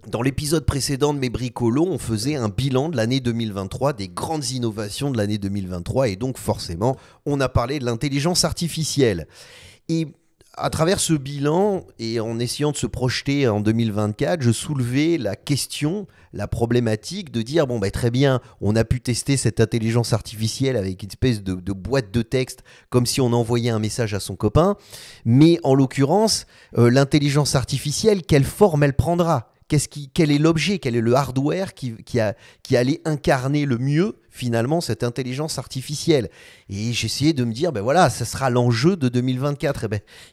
Dans l'épisode précédent de Mes Bricolos, on faisait un bilan de l'année 2023, des grandes innovations de l'année 2023, et donc forcément, on a parlé de l'intelligence artificielle. Et à travers ce bilan, et en essayant de se projeter en 2024, je soulevais la question, la problématique de dire, bon, très bien, on a pu tester cette intelligence artificielle avec une espèce de boîte de texte, comme si on envoyait un message à son copain, mais en l'occurrence, l'intelligence artificielle, quelle forme elle prendra ? Quel est l'objet, quel est le hardware qui allait incarner le mieux finalement cette intelligence artificielle? Et j'essayais de me dire, voilà, ça sera l'enjeu de 2024.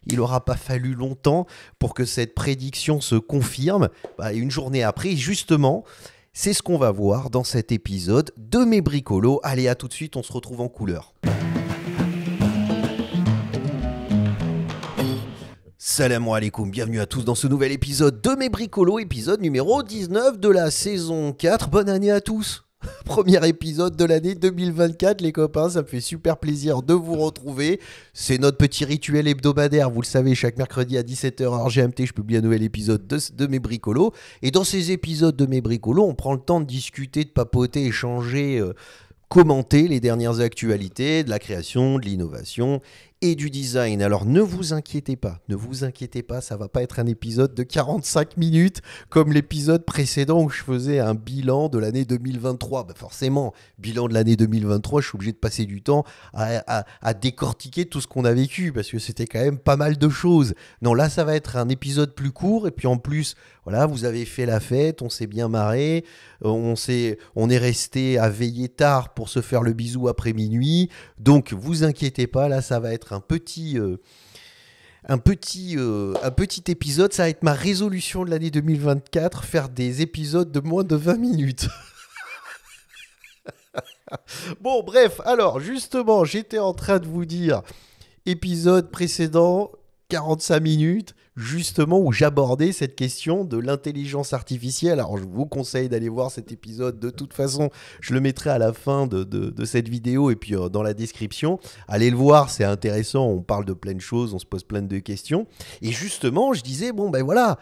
Il n'aura pas fallu longtemps pour que cette prédiction se confirme. Une journée après, justement, c'est ce qu'on va voir dans cet épisode de Mes Bricolos. Allez, à tout de suite, on se retrouve en couleur. Salam alaikum, bienvenue à tous dans ce nouvel épisode de Mes Bricolos, épisode numéro 19 de la saison 4. Bonne année à tous. Premier épisode de l'année 2024, les copains, ça me fait super plaisir de vous retrouver. C'est notre petit rituel hebdomadaire, vous le savez, chaque mercredi à 17h heure GMT, je publie un nouvel épisode de Mes Bricolos. Et dans ces épisodes de Mes Bricolos, on prend le temps de discuter, de papoter, échanger, commenter les dernières actualités de la création, de l'innovation et du design. Alors ne vous inquiétez pas, ça va pas être un épisode de 45 minutes comme l'épisode précédent où je faisais un bilan de l'année 2023. Forcément, bilan de l'année 2023, je suis obligé de passer du temps à décortiquer tout ce qu'on a vécu parce que c'était quand même pas mal de choses. Non, là ça va être un épisode plus court et puis en plus, voilà, vous avez fait la fête, on s'est bien marré, on est resté à veiller tard pour se faire le bisou après minuit. Donc vous inquiétez pas, là ça va être un petit épisode, ça va être ma résolution de l'année 2024, faire des épisodes de moins de 20 minutes. Bon, bref, alors justement, j'étais en train de vous dire, épisode précédent, 45 minutes, justement où j'abordais cette question de l'intelligence artificielle. Alors je vous conseille d'aller voir cet épisode, de toute façon je le mettrai à la fin de cette vidéo et puis dans la description. Allez le voir, c'est intéressant, on parle de plein de choses, on se pose plein de questions. Et justement je disais, voilà,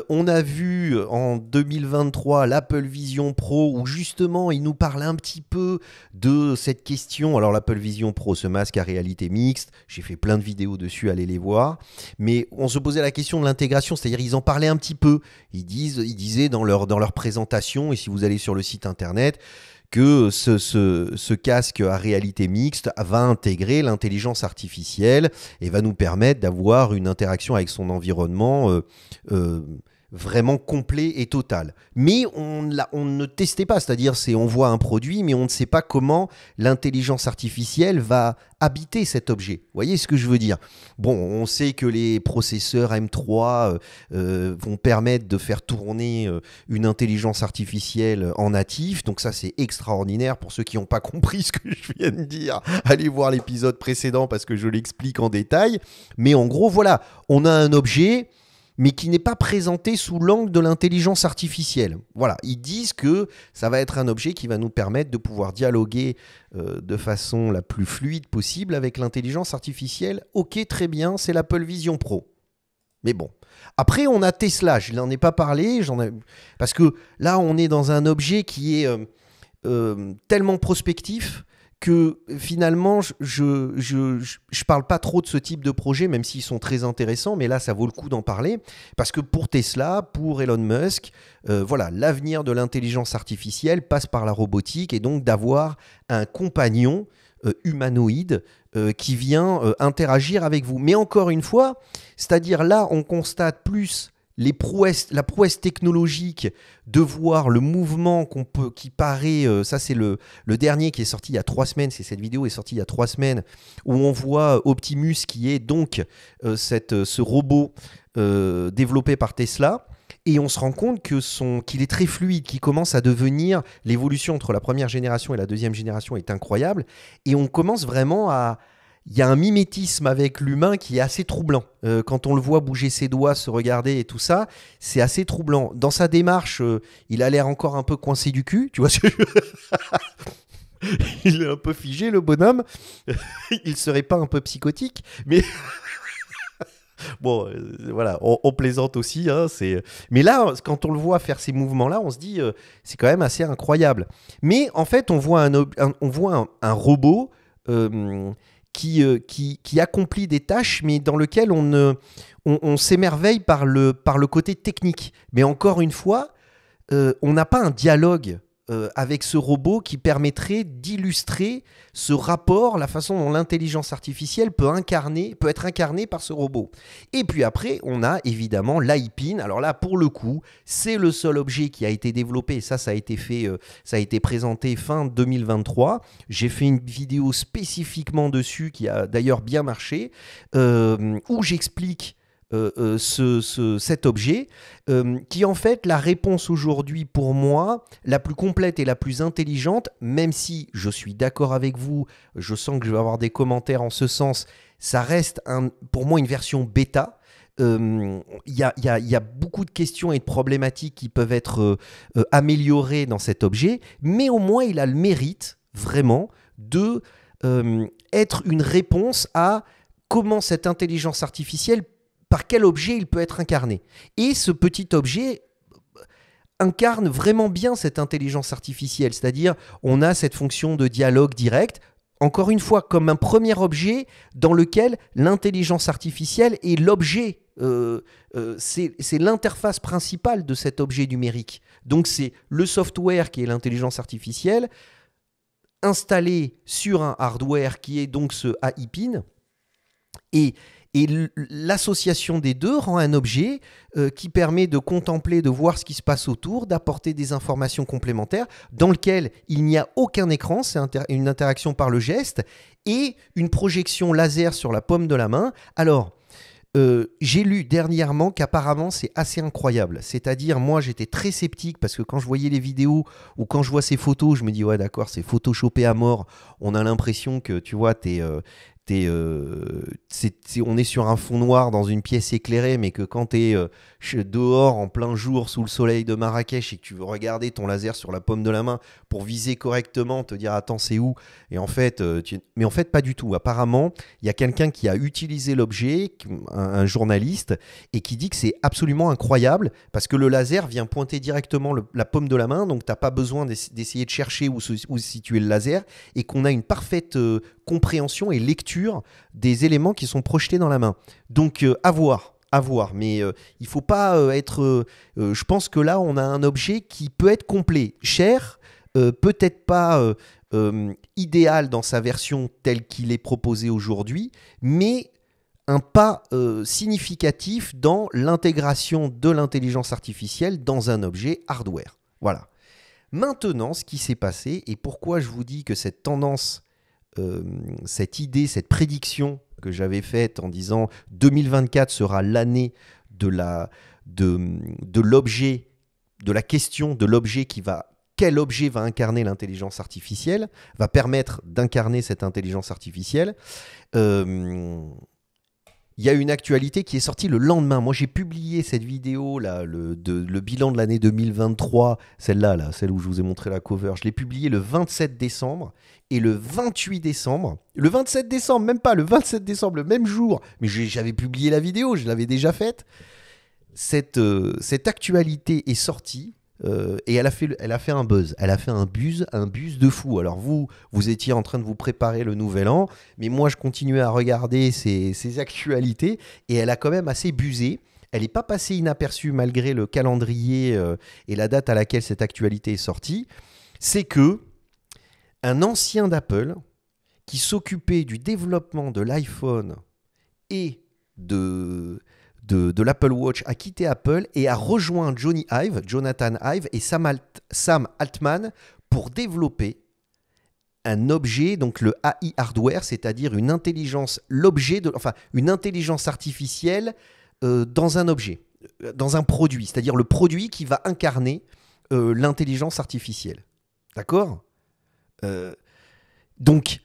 on a vu en 2023 l'Apple Vision Pro où justement il nous parle un petit peu de cette question. Alors l'Apple Vision Pro, ce masque à réalité mixte, j'ai fait plein de vidéos dessus, allez les voir. Mais on se posait la question de l'intégration, c'est-à-dire ils en parlaient un petit peu. Ils disaient dans leur présentation, et si vous allez sur le site internet, que ce casque à réalité mixte va intégrer l'intelligence artificielle et va nous permettre d'avoir une interaction avec son environnement vraiment complet et total. Mais on ne testait pas, c'est-à-dire on voit un produit, mais on ne sait pas comment l'intelligence artificielle va habiter cet objet. Vous voyez ce que je veux dire? Bon, on sait que les processeurs M3 vont permettre de faire tourner une intelligence artificielle en natif, donc ça c'est extraordinaire. Pour ceux qui n'ont pas compris ce que je viens de dire, allez voir l'épisode précédent parce que je l'explique en détail. Mais en gros, voilà, on a un objet mais qui n'est pas présenté sous l'angle de l'intelligence artificielle. Voilà, ils disent que ça va être un objet qui va nous permettre de pouvoir dialoguer de façon la plus fluide possible avec l'intelligence artificielle. Ok, très bien, c'est l'Apple Vision Pro. Mais bon, après on a Tesla, je n'en ai pas parlé, parce que là on est dans un objet qui est tellement prospectif que finalement, je parle pas trop de ce type de projet, même s'ils sont très intéressants, mais là, ça vaut le coup d'en parler, parce que pour Tesla, pour Elon Musk, voilà, l'avenir de l'intelligence artificielle passe par la robotique, et donc d'avoir un compagnon humanoïde qui vient interagir avec vous. Mais encore une fois, c'est-à-dire là, on constate plus la prouesse technologique de voir le mouvement qui paraît, ça c'est le dernier qui est sorti il y a 3 semaines, cette vidéo est sortie il y a 3 semaines, où on voit Optimus qui est donc ce robot développé par Tesla, et on se rend compte qu'il est très fluide, qu'il commence à devenir, l'évolution entre la première génération et la deuxième génération est incroyable, et on commence vraiment il y a un mimétisme avec l'humain qui est assez troublant. Quand on le voit bouger ses doigts, se regarder et tout ça, c'est assez troublant. Dans sa démarche, il a l'air encore un peu coincé du cul, tu vois ce que il est un peu figé, le bonhomme. Il serait pas un peu psychotique, mais Bon, voilà, on plaisante aussi, hein, mais là, quand on le voit faire ces mouvements-là, on se dit, c'est quand même assez incroyable. Mais en fait, on voit un robot euh, qui accomplit des tâches, mais dans lequel on s'émerveille par le côté technique. Mais encore une fois, on n'a pas un dialogue avec ce robot qui permettrait d'illustrer ce rapport, la façon dont l'intelligence artificielle peut être incarnée par ce robot. Et puis après, on a évidemment l'IPIN. Alors là, pour le coup, c'est le seul objet qui a été développé. Ça a été fait, ça a été présenté fin 2023. J'ai fait une vidéo spécifiquement dessus qui a d'ailleurs bien marché, où j'explique cet objet, qui est en fait la réponse aujourd'hui pour moi la plus complète et la plus intelligente, même si je suis d'accord avec vous, je sens que je vais avoir des commentaires en ce sens, ça reste pour moi une version bêta. Y a beaucoup de questions et de problématiques qui peuvent être améliorées dans cet objet, mais au moins il a le mérite vraiment de être une réponse à comment cette intelligence artificielle, par quel objet il peut être incarné. Et ce petit objet incarne vraiment bien cette intelligence artificielle, c'est-à-dire on a cette fonction de dialogue direct, encore une fois comme un premier objet dans lequel l'intelligence artificielle est l'objet, c'est l'interface principale de cet objet numérique. Donc c'est le software qui est l'intelligence artificielle, installé sur un hardware qui est donc ce AIPIN, et l'association des deux rend un objet qui permet de contempler, de voir ce qui se passe autour, d'apporter des informations complémentaires, dans lequel il n'y a aucun écran, c'est une interaction par le geste, et une projection laser sur la paume de la main. Alors, j'ai lu dernièrement qu'apparemment c'est assez incroyable. C'est-à-dire, moi j'étais très sceptique parce que quand je voyais les vidéos ou quand je vois ces photos, je me dis ouais d'accord, c'est photoshopé à mort. On a l'impression que tu vois, on est sur un fond noir dans une pièce éclairée, mais que quand tu es dehors en plein jour sous le soleil de Marrakech et que tu veux regarder ton laser sur la paume de la main pour viser correctement, te dire attends c'est où, et en fait, mais en fait pas du tout. Apparemment, il y a quelqu'un qui a utilisé l'objet, un journaliste, et qui dit que c'est absolument incroyable parce que le laser vient pointer directement la paume de la main, donc tu n'as pas besoin d'essayer de chercher où se situer le laser, et qu'on a une parfaite compréhension et lecture des éléments qui sont projetés dans la main. Donc à voir, mais il ne faut pas être... je pense que là, on a un objet qui peut être complet, cher, peut-être pas idéal dans sa version telle qu'il est proposé aujourd'hui, mais un pas significatif dans l'intégration de l'intelligence artificielle dans un objet hardware. Voilà. Maintenant, ce qui s'est passé, et pourquoi je vous dis que cette tendance, cette idée, cette prédiction que j'avais faite en disant 2024 sera l'année de l'objet, de la question de l'objet quel objet va incarner l'intelligence artificielle, va permettre d'incarner cette intelligence artificielle. Il y a une actualité qui est sortie le lendemain. Moi, j'ai publié cette vidéo, là, le bilan de l'année 2023, celle-là, celle où je vous ai montré la cover. Je l'ai publiée le 27 décembre et le 28 décembre. Le 27 décembre, même pas, le 27 décembre, le même jour. Mais j'avais publié la vidéo, je l'avais déjà faite. Cette actualité est sortie. Et elle a fait un buzz, elle a fait un buzz de fou. Alors vous étiez en train de vous préparer le nouvel an, mais moi je continuais à regarder ces actualités et elle a quand même assez buzzé. Elle n'est pas passée inaperçue malgré le calendrier et la date à laquelle cette actualité est sortie. C'est que un ancien d'Apple qui s'occupait du développement de l'iPhone et de l'Apple Watch a quitté Apple et a rejoint Jonathan Ive et Sam Altman pour développer un objet, donc le AI hardware, c'est-à-dire une intelligence artificielle dans un objet, dans un produit, c'est-à-dire le produit qui va incarner l'intelligence artificielle. D'accord ? Donc,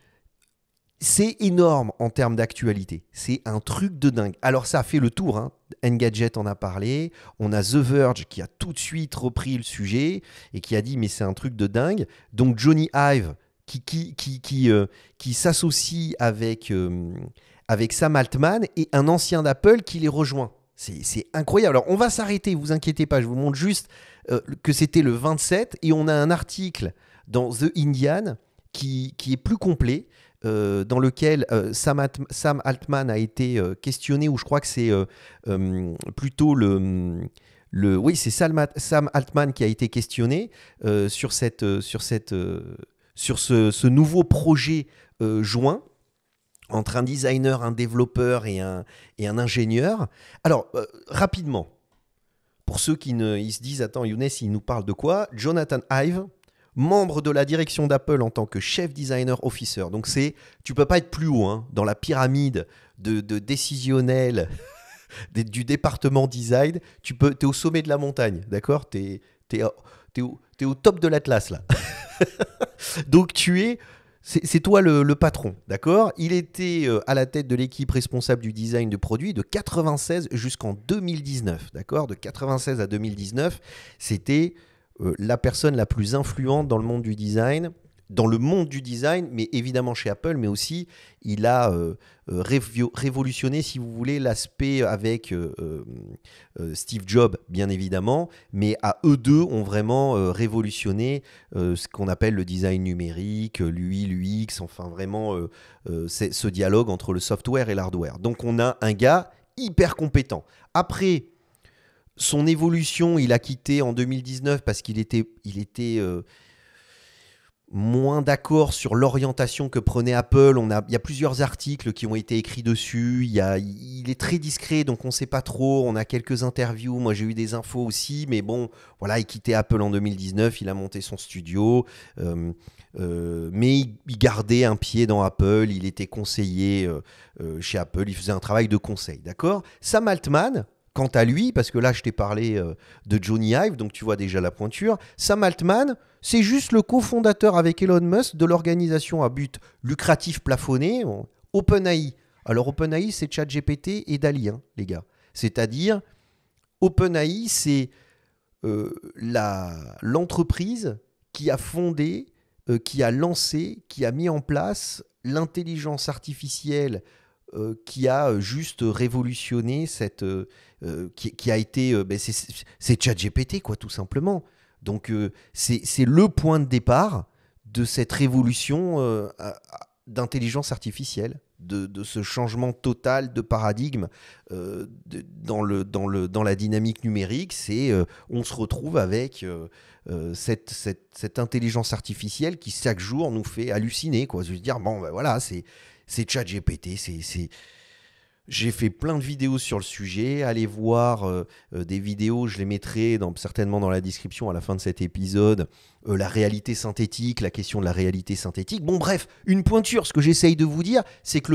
c'est énorme en termes d'actualité. C'est un truc de dingue. Alors, ça a fait le tour. Hein. Engadget en a parlé. On a The Verge qui a tout de suite repris le sujet et qui a dit « mais c'est un truc de dingue ». Donc, Johnny Ive qui s'associe avec avec Sam Altman et un ancien d'Apple qui les rejoint. C'est incroyable. Alors, on va s'arrêter, vous inquiétez pas, je vous montre juste que c'était le 27 et on a un article dans The Indian qui est plus complet, dans lequel Sam Altman a été questionné, ou je crois que c'est plutôt oui, c'est Sam Altman qui a été questionné sur ce nouveau projet joint entre un designer, un développeur et un ingénieur. Alors, rapidement, pour ceux ils se disent, attends, Younes, il nous parle de quoi? Jonathan Ive, membre de la direction d'Apple en tant que chef designer officer. Donc tu peux pas être plus haut hein, dans la pyramide de décisionnel du département design. Tu es au sommet de la montagne, d'accord? T'es au top de l'Atlas là. Donc c'est toi le patron, d'accord? Il était à la tête de l'équipe responsable du design de produits de 96 jusqu'en 2019, d'accord? De 96 à 2019, c'était la personne la plus influente dans le monde du design, mais évidemment chez Apple, mais aussi il a révolutionné, si vous voulez, l'aspect avec Steve Jobs, bien évidemment, mais à eux deux ont vraiment révolutionné ce qu'on appelle le design numérique, l'UI, l'UX, enfin vraiment c'est ce dialogue entre le software et l'hardware. Donc on a un gars hyper compétent. Après son évolution, il a quitté en 2019 parce qu'il était moins d'accord sur l'orientation que prenait Apple. Il y a plusieurs articles qui ont été écrits dessus. Il est très discret, donc on ne sait pas trop. On a quelques interviews. Moi, j'ai eu des infos aussi. Mais bon, voilà, il quittait Apple en 2019. Il a monté son studio. Mais il gardait un pied dans Apple. Il était conseiller chez Apple. Il faisait un travail de conseil, d'accord? Sam Altman, quant à lui, parce que là, je t'ai parlé de Johnny Ive, donc tu vois déjà la pointure. Sam Altman, c'est juste le cofondateur avec Elon Musk de l'organisation à but lucratif plafonné, OpenAI. Alors OpenAI, c'est ChatGPT et DALL-E, hein, les gars. C'est-à-dire, OpenAI, c'est l'entreprise qui a fondé, qui a lancé, qui a mis en place l'intelligence artificielle qui a juste révolutionné qui a été c'est ChatGPT quoi, tout simplement. Donc c'est le point de départ de cette révolution d'intelligence artificielle, de ce changement total de paradigme dans la dynamique numérique. On se retrouve avec cette intelligence artificielle qui chaque jour nous fait halluciner, quoi. Je veux dire, bon ben voilà, c'est ChatGPT, j'ai fait plein de vidéos sur le sujet. Allez voir des vidéos, je les mettrai certainement dans la description à la fin de cet épisode. La réalité synthétique, la question de la réalité synthétique. Bon bref, une pointure, ce que j'essaye de vous dire, c'est que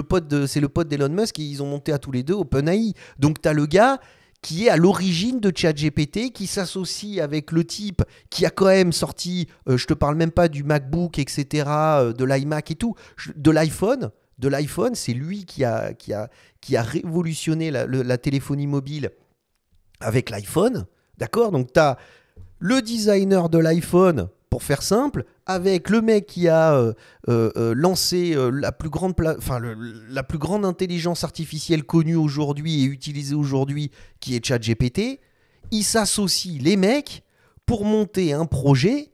c'est le pote d'Elon Musk et ils ont monté à tous les deux OpenAI. Donc tu as le gars qui est à l'origine de ChatGPT, qui s'associe avec le type qui a quand même sorti, je te parle même pas du MacBook, etc., de l'iMac et tout, de l'iPhone. De l'iPhone, c'est lui qui a révolutionné la téléphonie mobile avec l'iPhone. D'accord? Donc, tu as le designer de l'iPhone, pour faire simple, avec le mec qui a lancé la plus grande intelligence artificielle connue aujourd'hui et utilisée aujourd'hui, qui est ChatGPT. Ils s'associent, les mecs, pour monter un projet,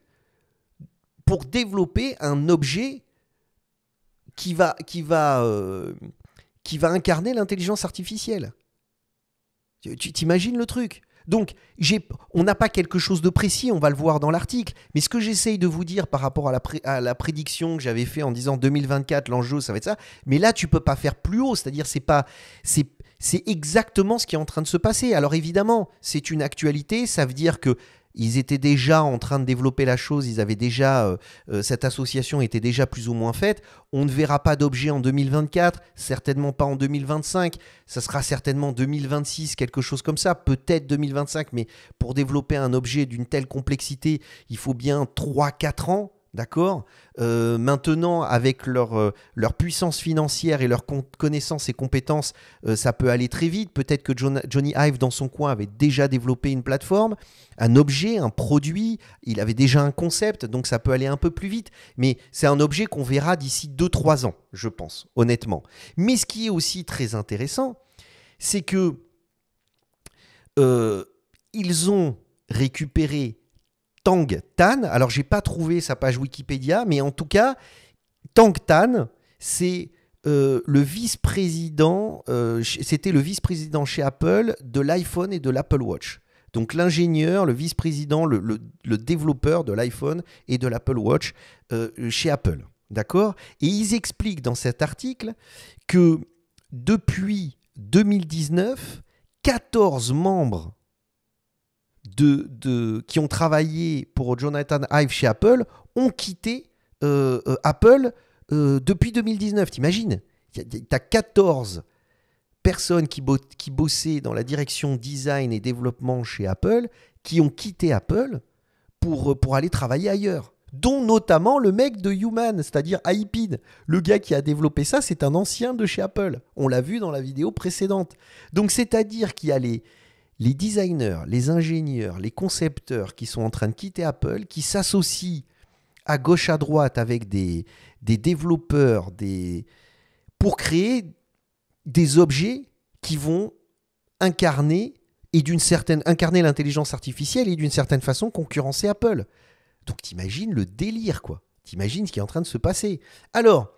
pour développer un objet qui va incarner l'intelligence artificielle. Tu t'imagines le truc? Donc, on n'a pas quelque chose de précis, on va le voir dans l'article, mais ce que j'essaye de vous dire par rapport à la prédiction que j'avais fait en disant 2024, l'enjeu, ça va être ça, mais là, tu peux pas faire plus haut, c'est-à-dire c'est exactement ce qui est en train de se passer. Alors évidemment, c'est une actualité, ça veut dire que ils étaient déjà en train de développer la chose, ils avaient déjà, cette association était déjà plus ou moins faite. On ne verra pas d'objet en 2024, certainement pas en 2025, ça sera certainement 2026, quelque chose comme ça, peut-être 2025, mais pour développer un objet d'une telle complexité, il faut bien 3-4 ans, D'accord. Maintenant, avec leur puissance financière et leurs connaissances et compétences, ça peut aller très vite. Peut-être que Johnny Ive, dans son coin, avait déjà développé une plateforme, un objet, un produit. Il avait déjà un concept, donc ça peut aller un peu plus vite. Mais c'est un objet qu'on verra d'ici 2-3 ans, je pense, honnêtement. Mais ce qui est aussi très intéressant, c'est que ils ont récupéré Tang Tan. Alors, j'ai pas trouvé sa page Wikipédia, mais en tout cas, Tang Tan, c'est le vice-président, c'était le vice-président chez Apple de l'iPhone et de l'Apple Watch. Donc l'ingénieur, le vice-président, le développeur de l'iPhone et de l'Apple Watch chez Apple. D'accord ? Et ils expliquent dans cet article que depuis 2019, 14 membres qui ont travaillé pour Jonathan Ive chez Apple ont quitté Apple depuis 2019. T'imagines ? T'as 14 personnes qui bossaient dans la direction design et développement chez Apple qui ont quitté Apple pour aller travailler ailleurs. Dont notamment le mec de Human, c'est-à-dire iPid. Le gars qui a développé ça, c'est un ancien de chez Apple. On l'a vu dans la vidéo précédente. Donc c'est-à-dire qu'il y a les designers, les ingénieurs, les concepteurs qui sont en train de quitter Apple, qui s'associent à gauche à droite avec des développeurs pour créer des objets qui vont incarner l'intelligence artificielle et d'une certaine façon concurrencer Apple. Donc t'imagines le délire, quoi. T'imagines ce qui est en train de se passer. Alors,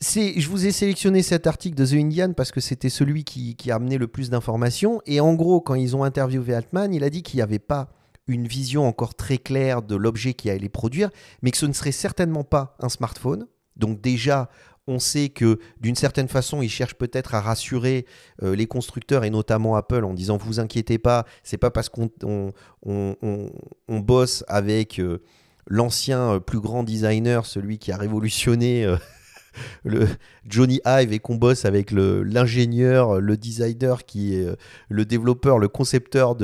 je vous ai sélectionné cet article de The Indian parce que c'était celui qui a amené le plus d'informations. Et en gros, quand ils ont interviewé Altman, il a dit qu'il n'y avait pas une vision encore très claire de l'objet qui allait produire, mais que ce ne serait certainement pas un smartphone. Donc déjà, on sait que d'une certaine façon, ils cherchent peut-être à rassurer les constructeurs et notamment Apple en disant « vous inquiétez pas, c'est pas parce qu'on bosse avec l'ancien plus grand designer, celui qui a révolutionné le Johnny Ive et qu'on bosse avec l'ingénieur, le designer qui est le développeur, le concepteur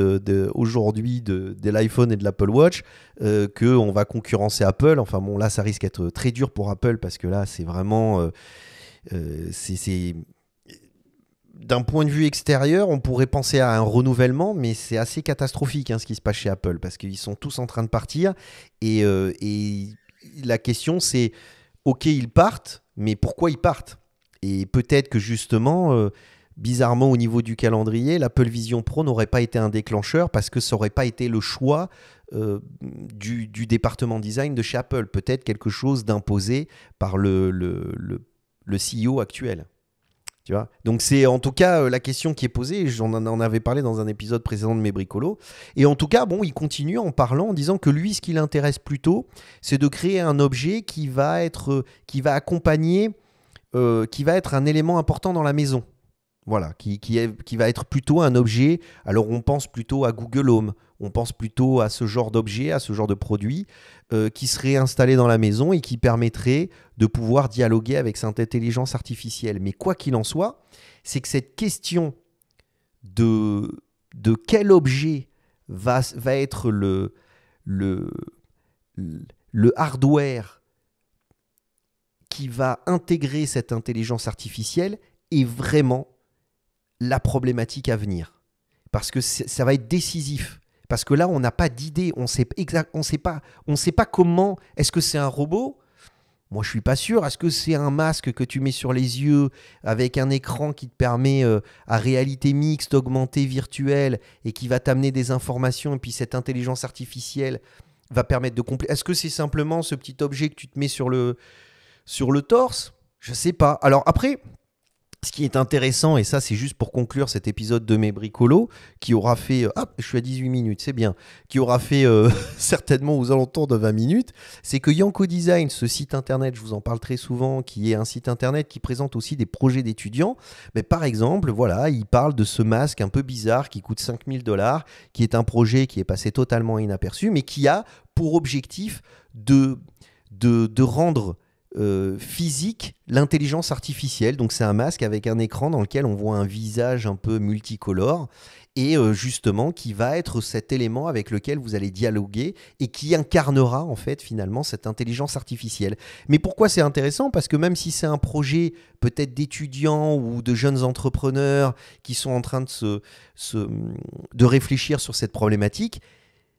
aujourd'hui de l'iPhone et de l'Apple Watch, qu'on va concurrencer Apple. Enfin bon, là, ça risque d'être très dur pour Apple parce que là, c'est vraiment... d'un point de vue extérieur, on pourrait penser à un renouvellement, mais c'est assez catastrophique ce qui se passe chez Apple parce qu'ils sont tous en train de partir et la question c'est, ok, ils partent, mais pourquoi ils partent ? Et peut-être que justement, bizarrement au niveau du calendrier, l'Apple Vision Pro n'aurait pas été un déclencheur parce que ça n'aurait pas été le choix du département design de chez Apple. Peut-être quelque chose d'imposé par le CEO actuel. Tu vois ? Donc c'est en tout cas la question qui est posée, j'en en avais parlé dans un épisode précédent de mes bricolos, et en tout cas bon, il continue en parlant, en disant que lui ce qui l'intéresse plutôt, c'est de créer un objet qui va accompagner, qui va être un élément important dans la maison. Voilà, qui va être plutôt un objet. Alors on pense plutôt à Google Home, on pense plutôt à ce genre d'objet, à ce genre de produit qui serait installé dans la maison et qui permettrait de pouvoir dialoguer avec cette intelligence artificielle. Mais quoi qu'il en soit, c'est que cette question de quel objet va être le hardware qui va intégrer cette intelligence artificielle est vraiment la problématique à venir. Parce que ça va être décisif. Parce que là, on n'a pas d'idée. On sait pas comment. Est-ce que c'est un robot ? Moi, je ne suis pas sûr. Est-ce que c'est un masque que tu mets sur les yeux avec un écran qui te permet à réalité mixte, augmentée, virtuelle et qui va t'amener des informations et puis cette intelligence artificielle va permettre de compléter. Est-ce que c'est simplement ce petit objet que tu te mets sur le torse ? Je ne sais pas. Alors après... Ce qui est intéressant, et ça c'est juste pour conclure cet épisode de mes bricolos, qui aura fait, je suis à 18 minutes, c'est bien, qui aura fait certainement aux alentours de 20 minutes, c'est que Yanko Design, ce site internet, je vous en parle très souvent, qui est un site internet qui présente aussi des projets d'étudiants, mais par exemple, voilà, il parle de ce masque un peu bizarre qui coûte 5 000 $, qui est un projet qui est passé totalement inaperçu, mais qui a pour objectif de rendre physique l'intelligence artificielle. Donc c'est un masque avec un écran dans lequel on voit un visage un peu multicolore et justement qui va être cet élément avec lequel vous allez dialoguer et qui incarnera en fait finalement cette intelligence artificielle. Mais pourquoi c'est intéressant? Parce que même si c'est un projet peut-être d'étudiants ou de jeunes entrepreneurs qui sont en train de réfléchir sur cette problématique,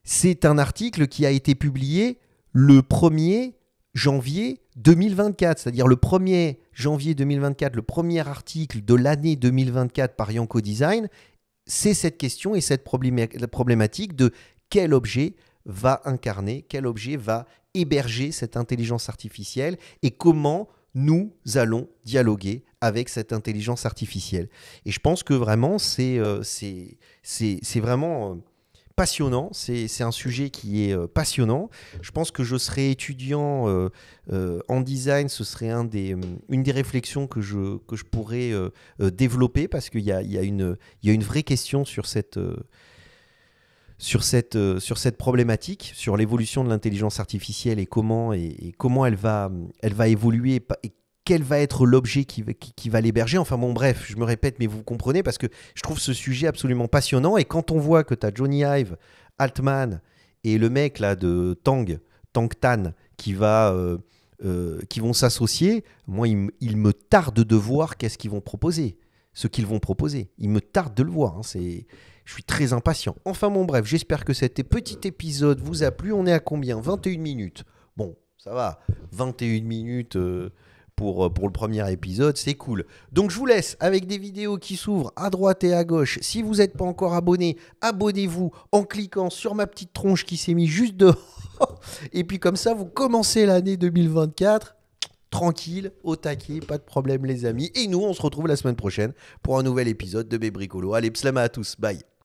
c'est un article qui a été publié le 1er janvier 2024, c'est-à-dire le 1er janvier 2024, le premier article de l'année 2024 par Yanko Design, c'est cette question et cette problématique de quel objet va incarner, quel objet va héberger cette intelligence artificielle et comment nous allons dialoguer avec cette intelligence artificielle. Et je pense que vraiment, c'est vraiment passionnant, c'est un sujet qui est passionnant. Je pense que je serai étudiant en design, ce serait une des réflexions que je pourrais développer parce qu'il y a une vraie question sur cette problématique, sur l'évolution de l'intelligence artificielle et comment elle va évoluer et quel va être l'objet qui va l'héberger. Enfin bon, bref, je me répète, mais vous comprenez, parce que je trouve ce sujet absolument passionnant. Et quand on voit que tu as Johnny Ive, Altman et le mec là de Tang Tan qui vont s'associer, moi, il me tarde de voir qu'est-ce qu'ils vont proposer, ce qu'ils vont proposer. Il me tarde de le voir, hein, je suis très impatient. Enfin bon, bref, j'espère que cet petit épisode vous a plu. On est à combien? 21 minutes. Bon, ça va, 21 minutes... Pour le premier épisode, c'est cool. Donc je vous laisse avec des vidéos qui s'ouvrent à droite et à gauche. Si vous n'êtes pas encore abonné, abonnez-vous en cliquant sur ma petite tronche qui s'est mise juste dehors. Et puis comme ça, vous commencez l'année 2024 tranquille, au taquet, pas de problème les amis. Et nous, on se retrouve la semaine prochaine pour un nouvel épisode de Bé Bricolo. Allez, pslama à tous, bye.